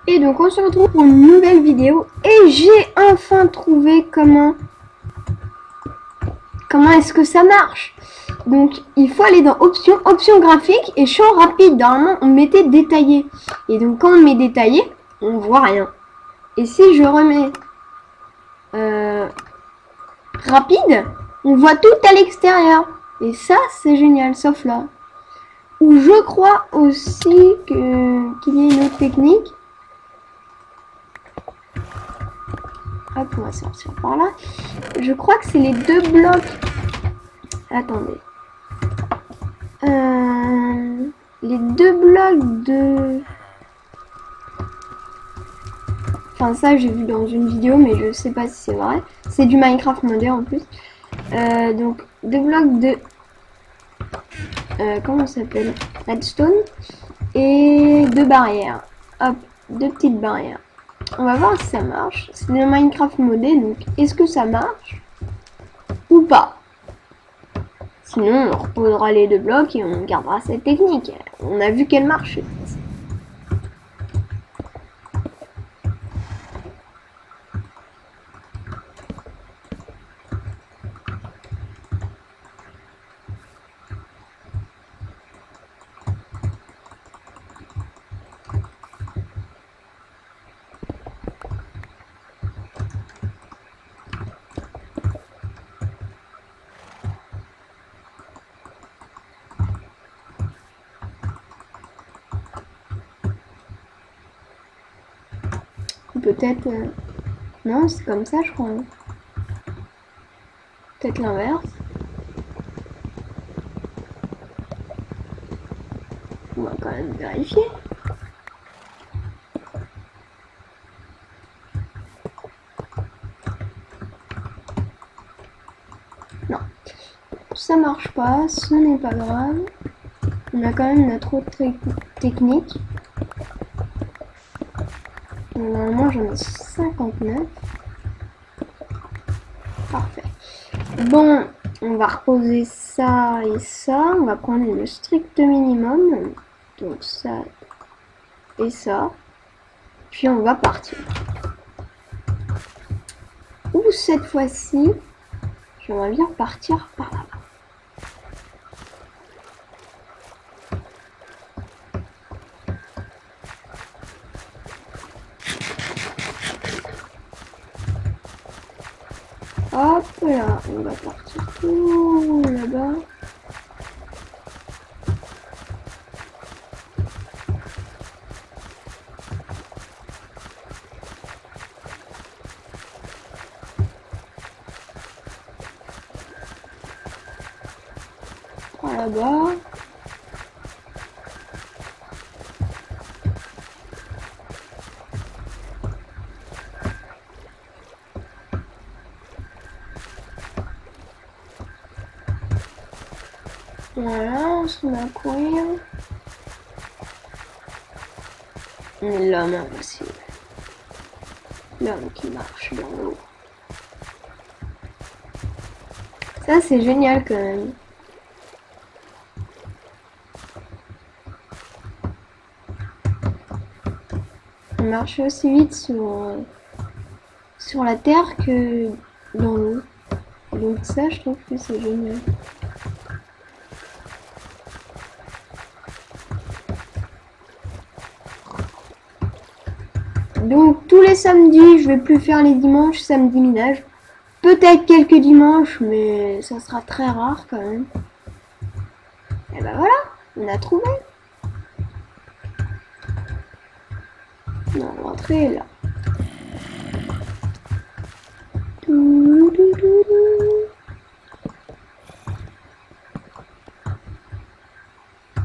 Et donc on se retrouve pour une nouvelle vidéo et j'ai enfin trouvé comment est-ce que ça marche. Donc il faut aller dans options graphiques et champ rapide. Normalement on mettait détaillé. Et donc quand on met détaillé, on voit rien. Et si je remets rapide, on voit tout à l'extérieur. Et ça c'est génial, sauf là. Ou je crois aussi qu'il y a une autre technique. Hop, on va sortir par là. Je crois que c'est les deux blocs. Attendez. Les deux blocs de... Enfin, ça, j'ai vu dans une vidéo, mais je sais pas si c'est vrai. C'est du Minecraft modé en plus. Donc, deux blocs de... comment ça s'appelle? Redstone. Et deux barrières. Hop, deux petites barrières. On va voir si ça marche. C'est le Minecraft modé, donc est-ce que ça marche ou pas? Sinon, on reposera les deux blocs et on gardera cette technique. On a vu qu'elle marche. Peut-être... Non, c'est comme ça, je crois. Peut-être l'inverse. On va quand même vérifier. Non. Ça marche pas, ce n'est pas grave. On a quand même notre autre technique. Normalement, j'en ai 59. Parfait. Bon, on va reposer ça et ça. On va prendre le strict minimum. Donc ça et ça. Puis on va partir. Ou cette fois-ci, j'aimerais bien partir par là-bas. Hop là, on va partir tout là-bas. Par là-bas. Voilà, on se met à courir. Et l'homme aussi. L'homme qui marche dans l'eau. Ça, c'est génial quand même. On marche aussi vite sur la terre que dans l'eau. Donc ça, je trouve que c'est génial. Donc tous les samedis, je vais plus faire les dimanches, samedi minage. Peut-être quelques dimanches, mais ça sera très rare quand même. Et ben voilà, on a trouvé. Non, l'entrée est là.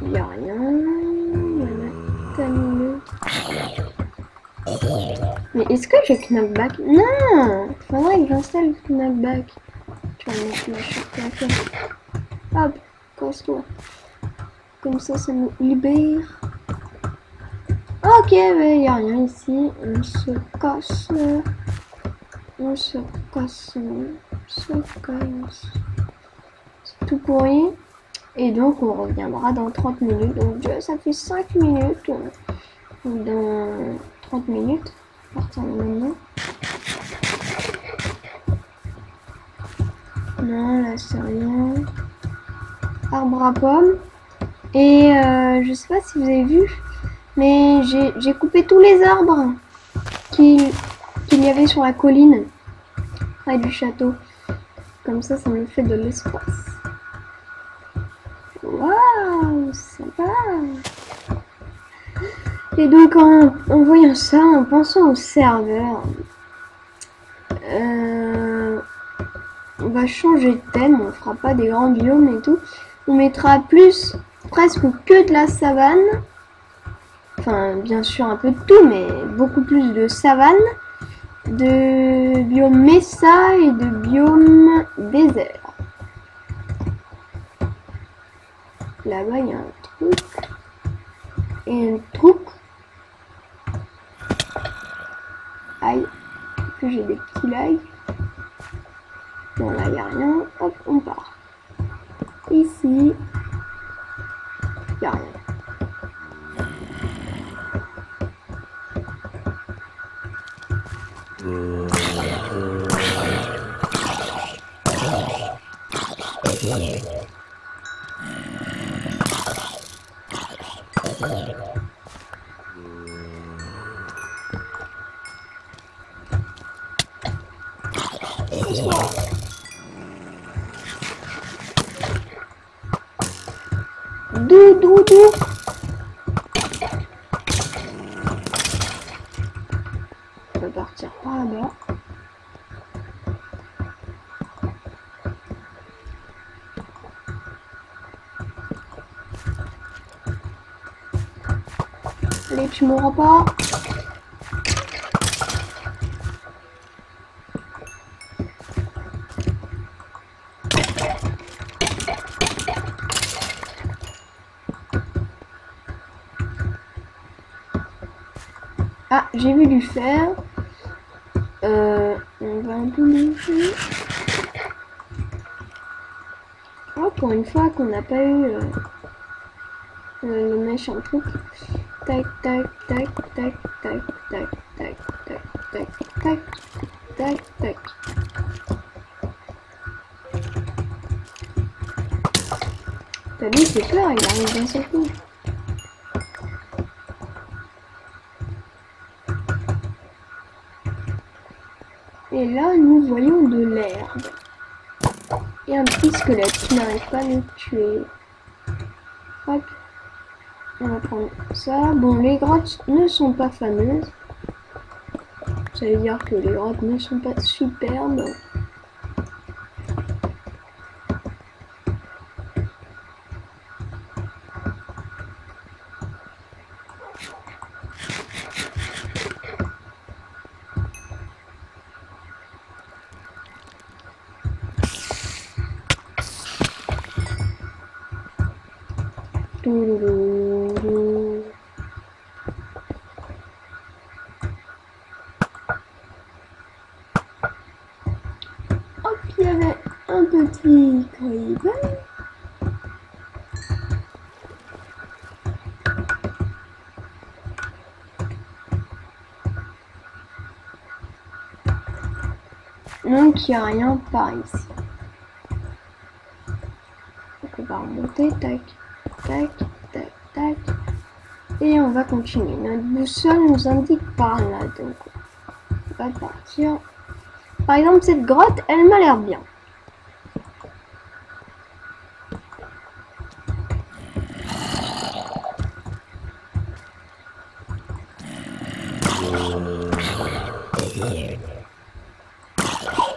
Il n'y a rien. Il y en a tellement. Mais est-ce que j'ai Knockback? Non! Il faudrait que j'installe Knockback. Tu vas mettre ma shotgun. Hop, casse-toi. Comme ça nous libère. Ok, mais il n'y a rien ici. On se casse. On se casse. On se casse. C'est tout pourri. Et donc, on reviendra dans 30 minutes. Donc, ça fait 5 minutes. Dans 30 minutes. À partir de maintenant. Non, là c'est rien. Arbre à pommes. Et je sais pas si vous avez vu, mais j'ai coupé tous les arbres qu'il y avait sur la colline près du château. Comme ça me fait de l'espace. Waouh, sympa. Et donc en voyant ça, en pensant au serveur, on va changer de thème, on fera pas des grands biomes et tout. On mettra presque que de la savane. Enfin, bien sûr un peu de tout, mais beaucoup plus de savane, de biome mesa et de biome désert. Là-bas, il y a un truc. Et un truc. Aïe. Que j'ai des petits lags. Bon, là, il n'y a rien. Hop, on part. Ici, il n'y a rien. Doudou. On va partir par là-bas. Allez, tu m'auras pas. Ah, j'ai vu du fer. On va un peu bouger. Oh, pour une fois qu'on n'a pas eu le méchant truc. Tac, tac, tac, tac, tac, tac, tac, tac, tac, tac, tac, tac. T'as vu, c'est peur, il arrive d'un seul coup. Et là, nous voyons de l'herbe. Et un petit squelette qui n'arrive pas à nous tuer. Hop. On va prendre ça. Bon, les grottes ne sont pas fameuses. Ça veut dire que les grottes ne sont pas superbes. Hop, il y avait un petit creeper. Donc il n'y a rien par ici. Donc on va remonter, tac, tac, tac, tac. Et on va continuer. Notre boussole nous indique par là, donc on va partir. Par exemple, cette grotte, elle m'a l'air bien.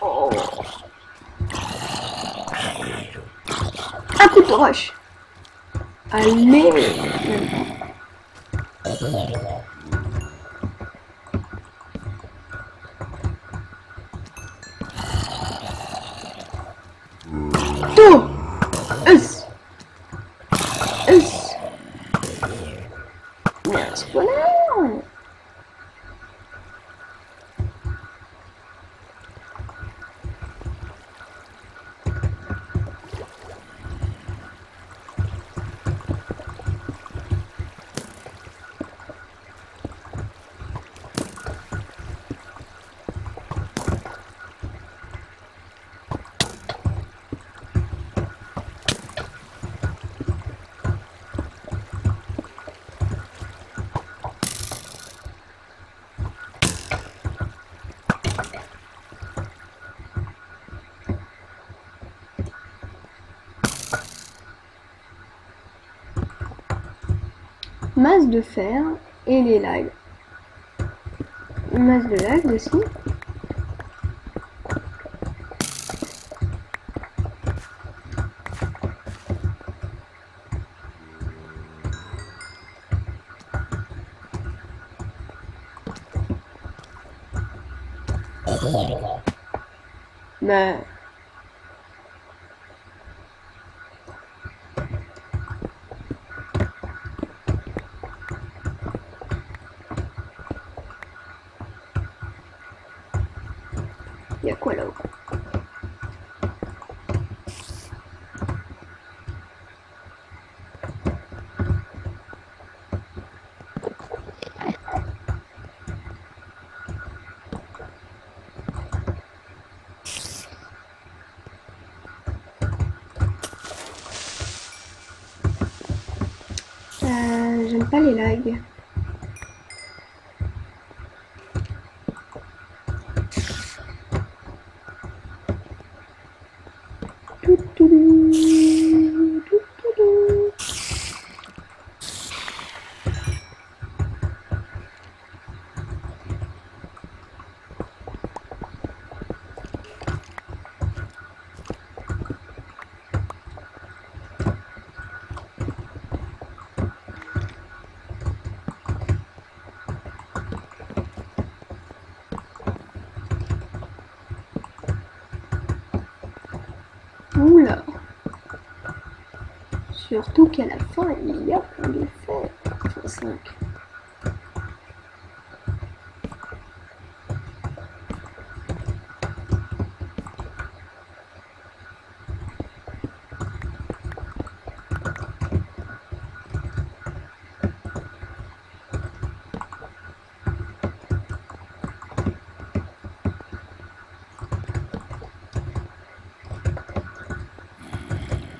Oh. Un coup de roche. Allez. Tout. Us. Mais un spawner. masse de fer et les lags. Masse de lag aussi. Mais il y a quoi là-haut? J'aime pas les lags. Oula. Surtout qu'à la fin, il y a plein de fer. Enfin, 5.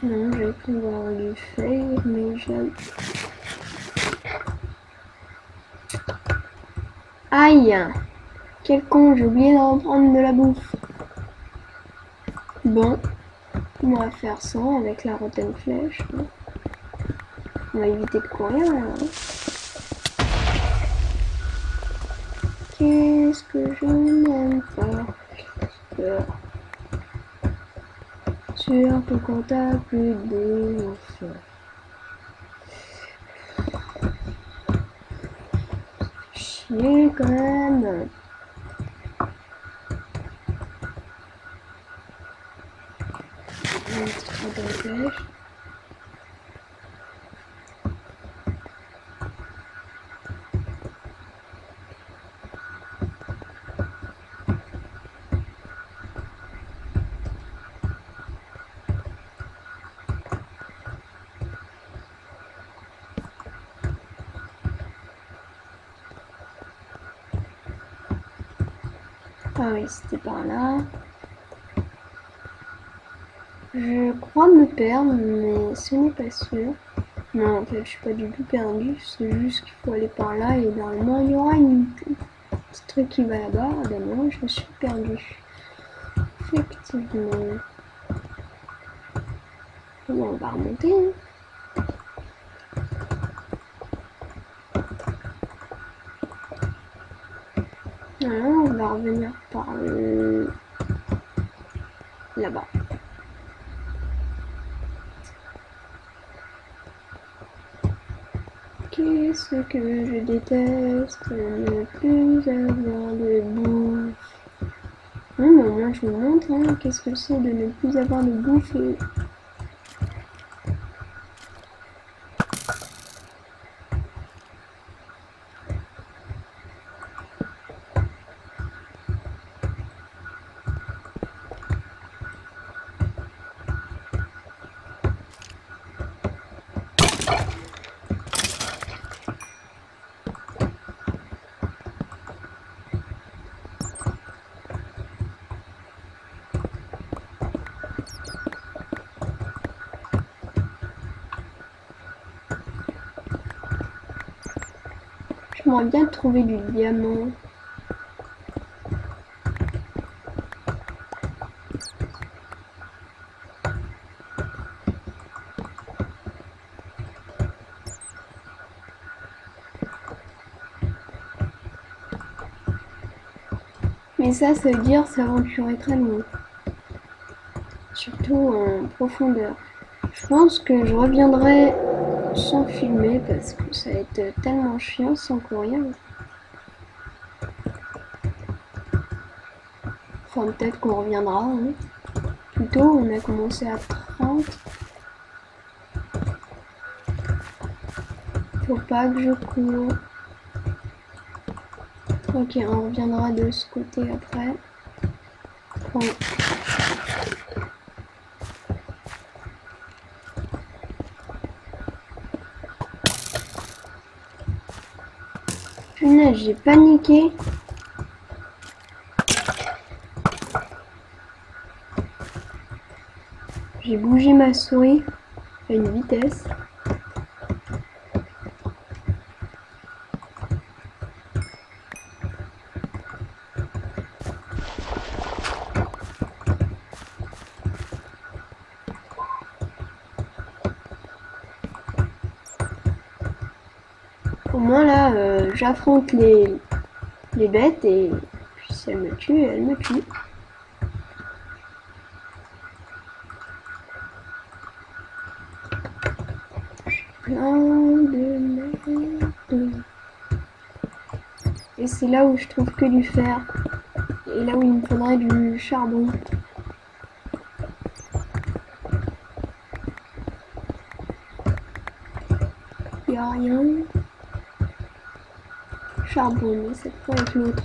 Non, j'ai pu voir du fer, mais j'ai... Aïe! Quel con, j'ai oublié de reprendre de la bouffe. Bon, on va faire ça avec la rotten flèche. On va éviter de courir là. Qu'est-ce que je n'aime pas faire? Surtout quand t'as plus de bouffe. Chier quand même. Une petite rotten flèche. Ah oui, c'était par là. Je crois me perdre, mais ce n'est pas sûr. Non, en fait, je suis pas du tout perdu. C'est juste qu'il faut aller par là et normalement, il y aura une petit truc qui va là-bas. Ah ben non, je me suis perdu. Effectivement. Bon, on va remonter. Hein. Alors, on va revenir par là-bas. Qu'est-ce que je déteste, ne plus avoir de bouffe. Non, mais au moins je vous montre, hein, qu'est-ce que c'est de ne plus avoir de bouffe et... J'aimerais bien trouver du diamant. Mais ça veut dire s'aventurer très loin. Surtout en profondeur. Je pense que je reviendrai sans filmer parce que ça va être tellement chiant sans courir. Enfin, peut-être qu'on reviendra. Hein. Plutôt, on a commencé à 30. Faut pas que je cours. Ok, on reviendra de ce côté après. Bon. Punaise, j'ai paniqué. J'ai bougé ma souris à une vitesse. Au moins là, j'affronte les bêtes et puis si elles me tuent, elles me tuent. Plein de merde. Et c'est là où je trouve que du fer. Et là où il me faudrait du charbon. Il n'y a rien. Charbon, mais cette fois avec l'autre.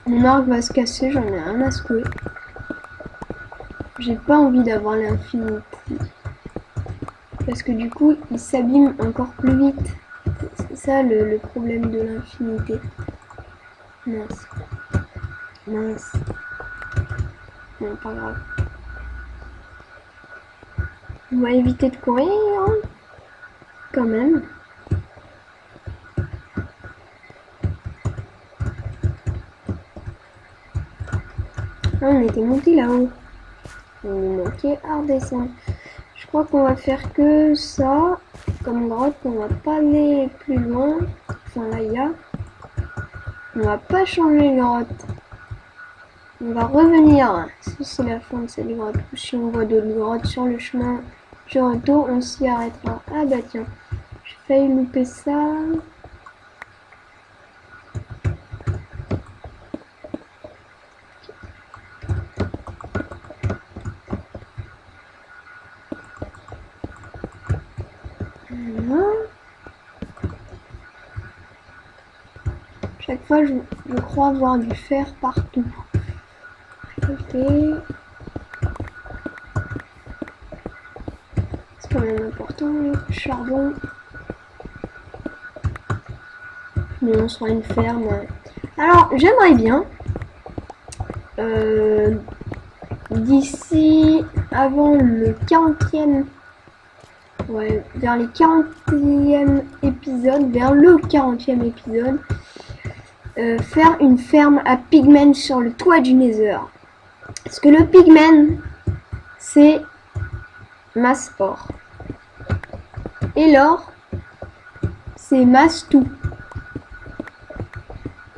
Mon arc va se casser, j'en ai rien à secouer. J'ai pas envie d'avoir l'infinité. Parce que du coup, il s'abîme encore plus vite. C'est ça le problème de l'infinité. Mince. Mince. Bon, pas grave. On va éviter de courir. Hein, quand même. Ah, on était monté là-haut. Il nous manquait à redescendre. Je crois qu'on va faire que ça. Comme grotte, on va pas aller plus loin. Enfin là, il y a. On va pas changer de grotte. On va revenir. Si c'est la fin de cette grotte. Ou si on voit d'autres grottes sur le chemin du retour, on s'y arrêtera. Ah bah tiens. J'ai failli louper ça. Chaque fois, je crois voir du fer partout. Ok. C'est quand même important, le charbon. Mais on sera une ferme. Alors, j'aimerais bien, d'ici avant le 40e, ouais, vers les 40e épisode, vers le 40e épisode, faire une ferme à pigmen sur le toit du Nether. Parce que le pigmen, c'est masse or. Et l'or, c'est masse tout.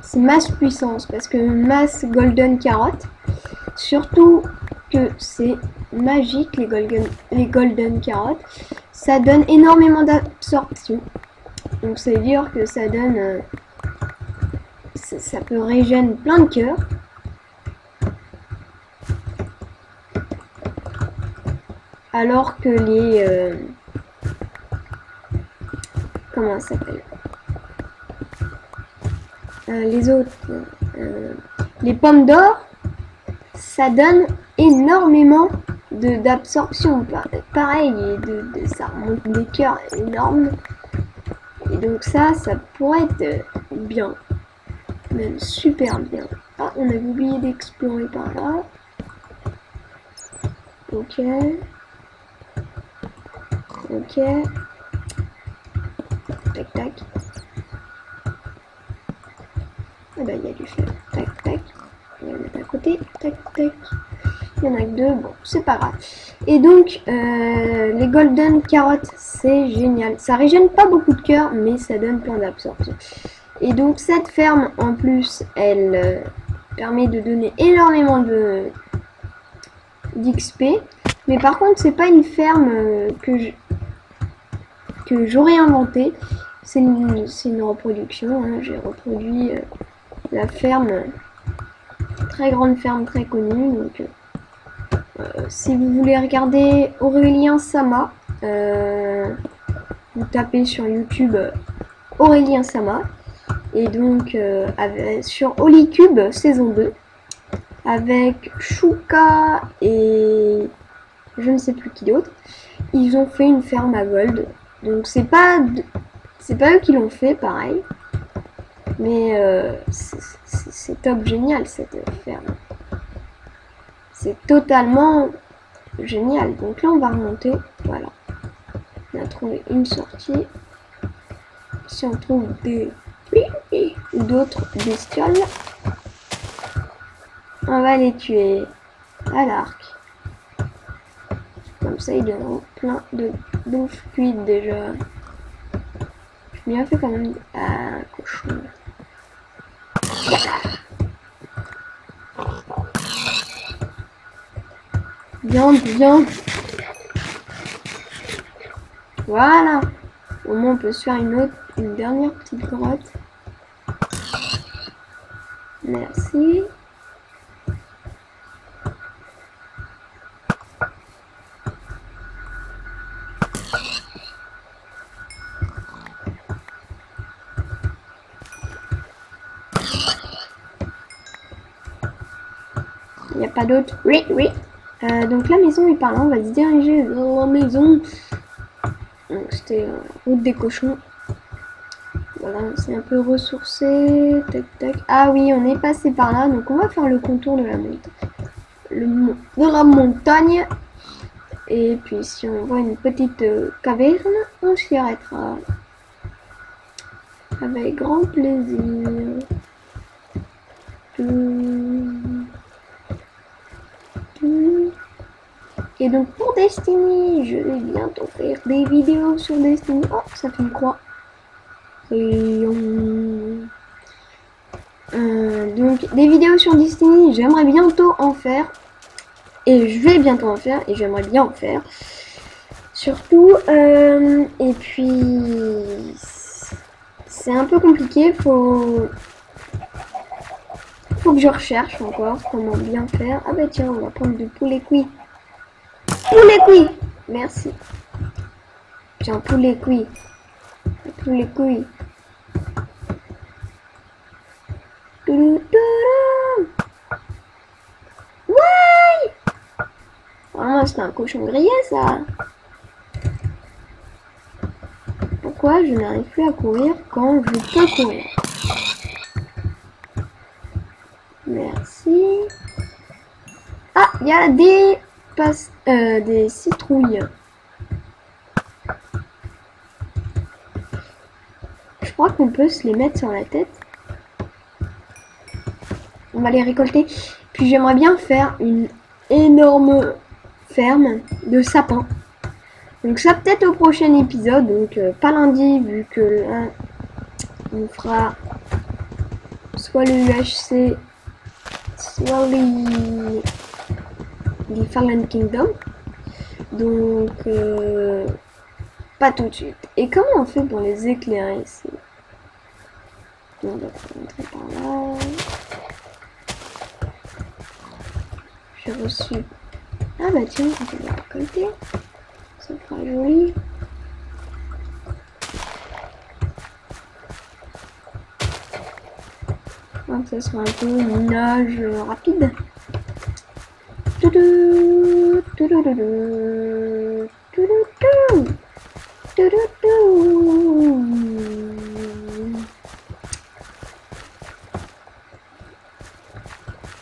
C'est masse puissance. Parce que masse golden carotte. Surtout que c'est magique, les golden carottes. Ça donne énormément d'absorption. Donc ça veut dire que ça donne... ça peut régénérer plein de cœurs. Alors que les... comment ça s'appelle, les autres... les pommes d'or, ça donne énormément d'absorption. Pareil, et ça remonte des cœurs énormes. Et donc ça pourrait être bien. Même super bien. Ah, on avait oublié d'explorer par là. Ok. Ok. Tac, tac. Ah bah, il y a du fer. Tac, tac. On va le mettre à côté. Tac, tac. Il y en a que 2. Bon, c'est pas grave. Et donc, les golden carottes, c'est génial. Ça régène pas beaucoup de cœur, mais ça donne plein d'absorption. Et donc, cette ferme, en plus, elle permet de donner énormément d'XP. Mais par contre, c'est pas une ferme que j'aurais inventée. C'est une reproduction. Hein. J'ai reproduit la ferme, très grande ferme, très connue. Donc, si vous voulez regarder Aurélien Sama, vous tapez sur YouTube Aurélien Sama. Et donc, sur Holycube saison 2. Avec Shuka et je ne sais plus qui d'autre, ils ont fait une ferme à gold. Donc c'est pas eux qui l'ont fait, pareil, mais c'est top génial cette ferme. C'est totalement génial. Donc là on va remonter, voilà. On a trouvé une sortie. Si on trouve des ou d'autres bestioles, on va les tuer à l'arc. Comme ça, ils donneront plein de bouffe cuite déjà. J'ai bien fait quand même un cochon. Viande, viande. Voilà. Au moins, on peut se faire une dernière petite grotte. Merci. Il n'y a pas d'autre. Oui, oui. Donc la maison est par là. On va se diriger vers la maison. Donc c'était route des cochons. Voilà, c'est un peu ressourcé. Tac, tac. Ah oui, on est passé par là. Donc on va faire le contour de la montagne. De la montagne. Et puis si on voit une petite caverne, on s'y arrêtera. Avec grand plaisir. Et donc pour Destiny, je vais bientôt faire des vidéos sur Destiny. Oh, ça fait une croix. Et donc des vidéos sur Destiny, j'aimerais bientôt en faire. Et je vais bientôt en faire. Et j'aimerais bien en faire. Surtout. Et puis... C'est un peu compliqué. Faut que je recherche encore comment bien faire. Ah bah tiens, on va prendre du poulet cuit. Poulet cuit. Merci. Tiens, poulet cuit. Poulet cuit. Ouais. Vraiment, c'est un cochon grillé, ça. Pourquoi je n'arrive plus à courir quand je peux courir? Merci. Ah, il y a des citrouilles. Je crois qu'on peut se les mettre sur la tête. On va les récolter. Puis j'aimerais bien faire une énorme ferme de sapins. Donc ça peut-être au prochain épisode. Donc pas lundi vu que là on fera soit le UHC, soit les Fallen Kingdom. Donc pas tout de suite. Et comment on fait pour les éclairer ici? On va rentrer par là. J'ai reçu. Ah bah tiens, on peut la récolter. Ça fera joli. Donc ça sera un peu une nage rapide.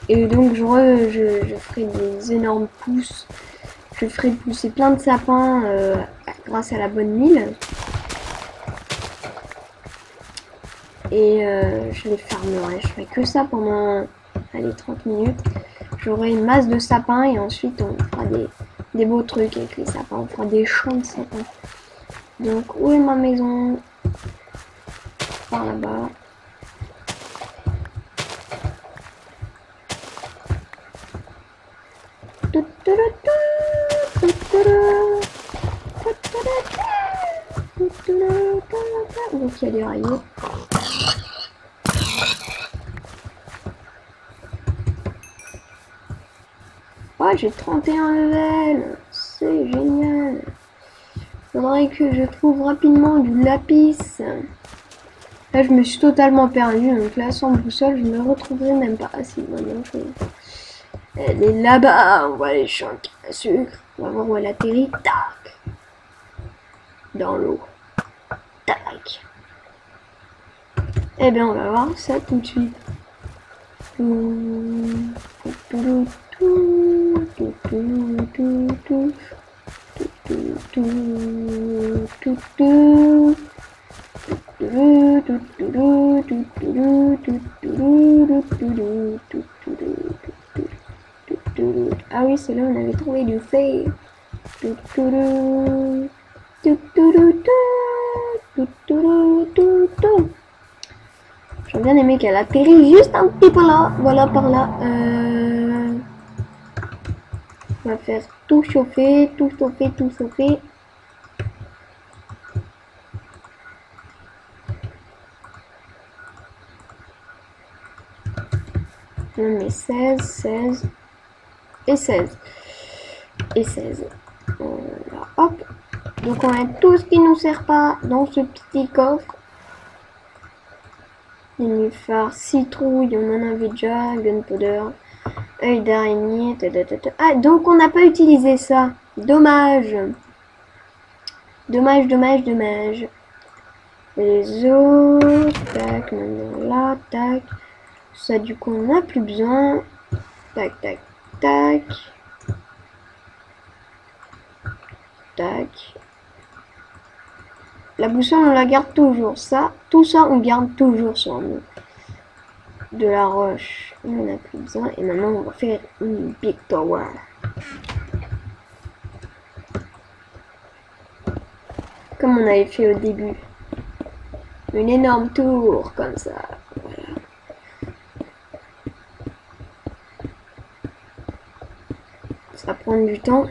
Et donc je ferai des énormes pousses Je ferai pousser plein de sapins grâce à la bonne mine. Et je les fermerai. Je ferai que ça pendant allez, 30 minutes. J'aurai une masse de sapins et ensuite on fera des beaux trucs avec les sapins. On fera des champs de sapins. Donc où est ma maison? Par là-bas. Donc il y a des rails. Oh, j'ai 31 levels. C'est génial. Faudrait que je trouve rapidement du lapis. Là, je me suis totalement perdue. Donc là, sans boussole, je ne me retrouverai même pas. Ah, si, maintenant, elle est là-bas. On va aller chez un sucre. On va voir où elle atterrit. Tac. Dans l'eau. Tac. Eh bien, on va voir ça tout de suite. Ah oui, c'est là où on avait trouvé du fer. J'aurais bien aimé qu'elle atterrisse juste un petit peu là. Voilà, par là. On va faire tout chauffer, tout chauffer, tout chauffer. On met 16, 16 et 16. Et 16. Voilà, hop. Donc on met tout ce qui nous sert pas dans ce petit coffre. Nénuphar, citrouille, on en avait déjà, gunpowder, œil d'araignée, ah, donc on n'a pas utilisé ça. Dommage. Dommage, dommage, dommage. Les os, tac, maintenant là, tac. Ça, du coup, on n'a plus besoin. Tac, tac, tac. Tac. La boussole, on la garde toujours. Ça, tout ça, on garde toujours sur nous. De la roche, on n'en a plus besoin. Et maintenant, on va faire une big tower. Comme on avait fait au début. Une énorme tour, comme ça. Voilà. Ça va prendre du temps.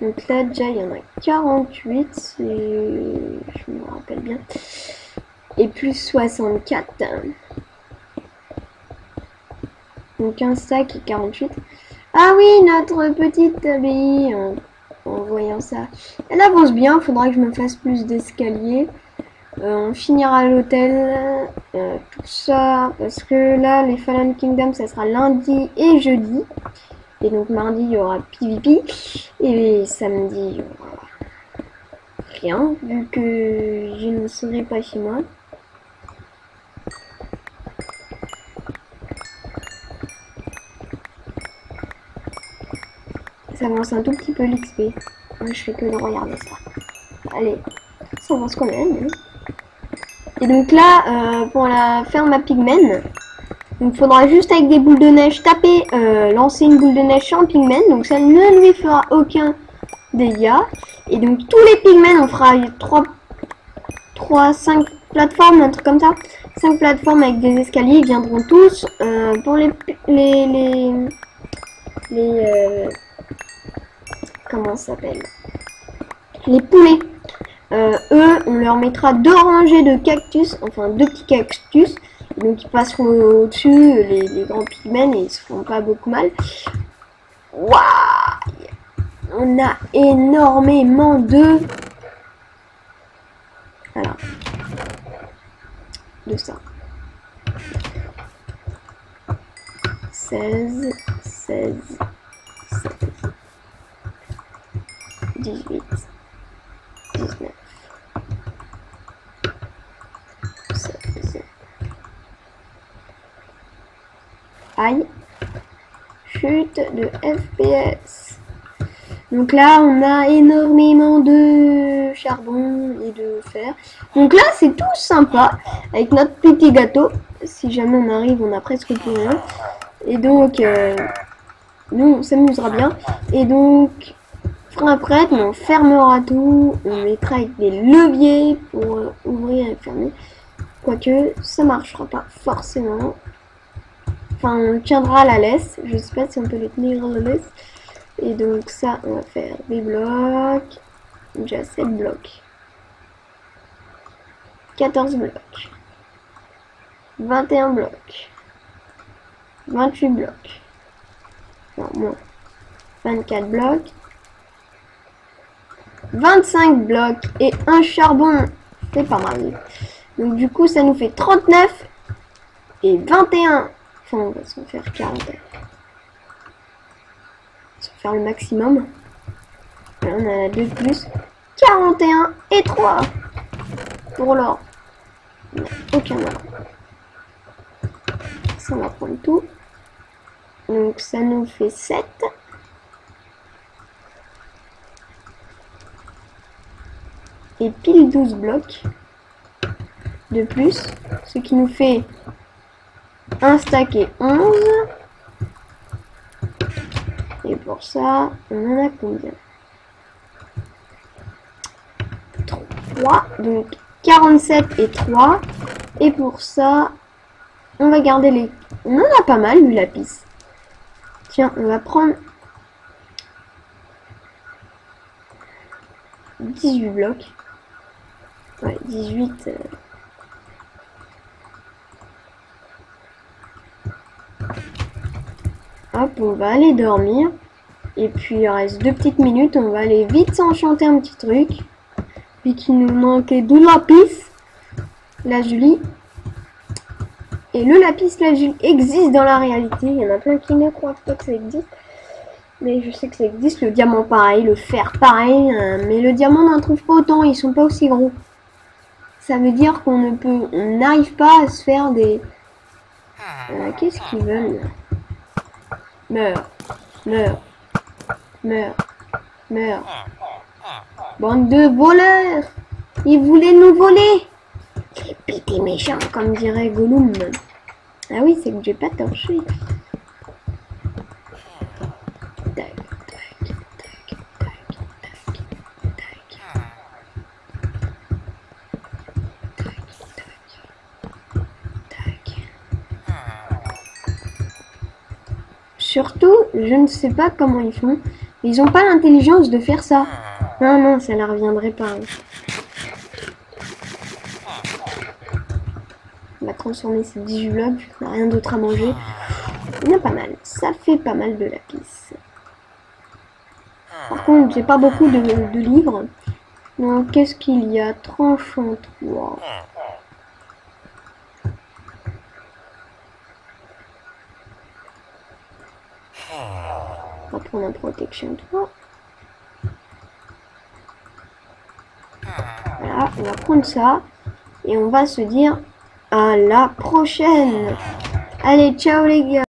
Donc là, déjà, il y en a 48, si je me rappelle bien. Et plus 64. Donc un stack et 48. Ah oui, notre petite abbaye, en voyant ça. Elle avance bien, il faudra que je me fasse plus d'escaliers. On finira l'hôtel, tout ça, parce que là, les Fallen Kingdom, ça sera lundi et jeudi. Et donc mardi, il y aura PvP. Et samedi, il y aura rien, vu que je ne serai pas chez moi. Ça avance un tout petit peu l'XP. Moi, je fais que de regarder ça. Allez, ça avance quand même. Hein. Et donc là, pour la ferme à pigmen, il faudra juste avec des boules de neige taper, lancer une boule de neige sur un pigmen. Donc ça ne lui fera aucun dégâts. Et donc tous les pigmen, on fera 5 plateformes, un truc comme ça. 5 plateformes avec des escaliers, ils viendront tous. Pour comment ça s'appelle? Les poulets. Eux, on leur mettra 2 rangées de cactus, enfin 2 petits cactus. Donc ils passeront au-dessus, les grands pigmen, et ils se feront pas beaucoup mal. Waouh! On a énormément de... Voilà. De ça. 16, 16, 16, 18, 19, 16, Aïe. Chute de FPS. Donc là, on a énormément de charbon et de fer. Donc là, c'est tout sympa. Avec notre petit gâteau. Si jamais on arrive, on a presque plus rien. Et donc, nous, on s'amusera bien. Et donc, après, on fermera tout. On mettra avec des leviers pour ouvrir et fermer. Quoique, ça marchera pas forcément. Enfin, on tiendra la laisse. Je sais pas si on peut le tenir la laisse. Et donc ça, on va faire des blocs. Déjà 7 blocs. 14 blocs. 21 blocs. 28 blocs. Non, moins. 24 blocs. 25 blocs et un charbon. C'est pas mal. Donc du coup, ça nous fait 39 et 21. Enfin, on va s'en faire 40. Faire le maximum. Là, on en a 2 de plus. 41 et 3 pour l'or. Aucun or. Ça, on va prendre tout. Donc ça nous fait 7. Et pile 12 blocs de plus. Ce qui nous fait un stack et 11. Et pour ça, on en a combien? 3. Donc 47 et 3. Et pour ça, on va garder les... On en a pas mal du lapis. Tiens, on va prendre 18 blocs. Ouais, 18. Hop, on va aller dormir. Et puis il reste 2 petites minutes. On va aller vite s'enchanter un petit truc. Puis qu'il nous manquait du lapis lazuli. Et le lapis lazuli existe dans la réalité. Il y en a plein qui ne croient pas que ça existe. Mais je sais que ça existe. Le diamant pareil, le fer pareil. Mais le diamant, on n'en trouve pas autant. Ils sont pas aussi gros. Ça veut dire qu'on ne peut... On n'arrive pas à se faire des... Qu'est-ce qu'ils veulent? Meurs. Meurs. Meurs. Meurs. Bande de voleurs! Ils voulaient nous voler! Les petits méchants, comme dirait Gollum. Ah oui, c'est que j'ai pas torché. Tac, tac, tac, tac, tac, tac. Surtout, je ne sais pas comment ils font. Ils n'ont pas l'intelligence de faire ça. Non, non, ça leur reviendrait pas. On va transformer ces 18 blocs. On n'a rien d'autre à manger. Il y en a pas mal. Ça fait pas mal de lapis. Par contre, j'ai pas beaucoup de livres. Donc, qu'est-ce qu'il y a? Tranchant 3. On va prendre un protection 3. Voilà, on va prendre ça. Et on va se dire à la prochaine. Allez, ciao les gars.